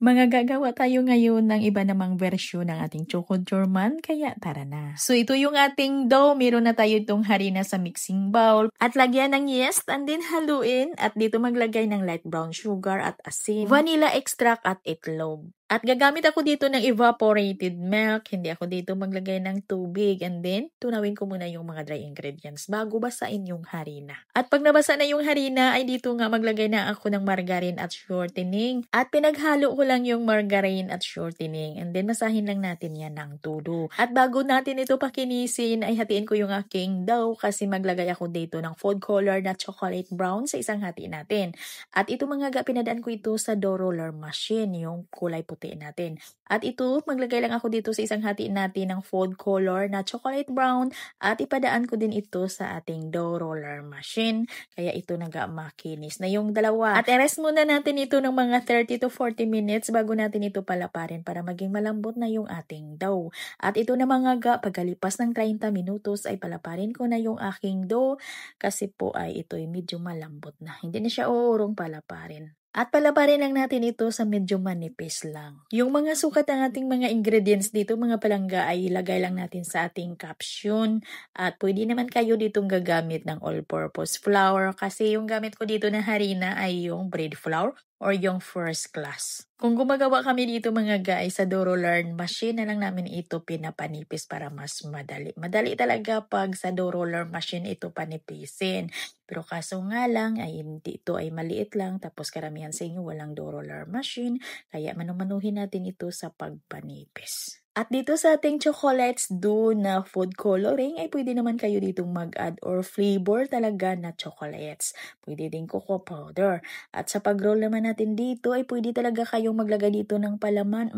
Mga gagawa tayo ngayon ng iba namang versyon ng ating choco German, kaya tara na. So ito yung ating dough, meron na tayo itong harina sa mixing bowl at lagyan ng yeast and then haluin at dito maglagay ng light brown sugar at asin, vanilla extract at itlog. At gagamit ako dito ng evaporated milk, hindi ako dito maglagay ng tubig and then tunawin ko muna yung mga dry ingredients bago basain yung harina. At pag nabasa na yung harina ay dito nga maglagay na ako ng margarine at shortening at pinaghalo ko lang yung margarine at shortening and then masahin lang natin yan ng todo. At bago natin ito pakinisin ay hatiin ko yung aking dough kasi maglagay ako dito ng food color na chocolate brown sa isang hati natin. At ito mga pinadaan ko ito sa dough roller machine, yung kulay puti natin. At ito, maglagay lang ako dito sa isang hati natin ng food color na chocolate brown at ipadaan ko din ito sa ating dough roller machine. Kaya ito makinis na yung dalawa. At i-rest muna natin ito ng mga 30 to 40 minutes bago natin ito palaparin para maging malambot na yung ating dough. At ito na mga pagkalipas ng 30 minutos ay palaparin ko na yung aking dough kasi po ay ito ay medyo malambot na. Hindi na siya uurong palaparin. At palaparin lang natin ito sa medyo manipis lang. Yung mga sukat ng ating mga ingredients dito, mga palangga, ay ilagay lang natin sa ating caption. At pwede naman kayo ditong gagamit ng all-purpose flour kasi yung gamit ko dito na harina ay yung bread flour or yung first class. Kung gumagawa kami dito mga guys sa dough roller machine na lang namin ito pinapanipis para mas madali. Madali talaga pag sa dough roller machine ito panipisin. Pero kaso nga lang ay hindi ito ay maliit lang tapos karamihan sa inyo walang dough roller machine kaya manumanuhin natin ito sa pagpanipis. At dito sa ating chocolates do na food coloring ay pwede naman kayo ditong mag-add or flavor talaga na chocolates. Pwede din cocoa powder. At sa pag-roll naman natin dito ay pwede talaga kayong maglagay dito ng palaman.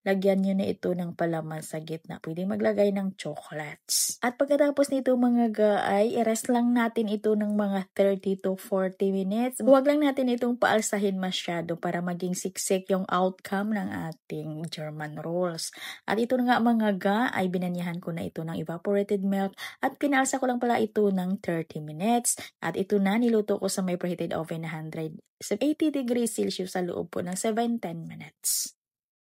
Lagyan nyo na ito ng palaman sa gitna. Pwede maglagay ng chocolates. At pagkatapos nito mga ay i-rest lang natin ito ng mga 30 to 40 minutes. Huwag lang natin itong paalsahin masyado para maging siksik yung outcome ng ating German rolls. At ito nga mga ay binanyahan ko na ito ng evaporated milk at pinalsa ko lang pala ito ng 30 minutes. At ito na niluto ko sa may preheated oven na 180 degrees Celsius sa loob po ng 7-10 minutes.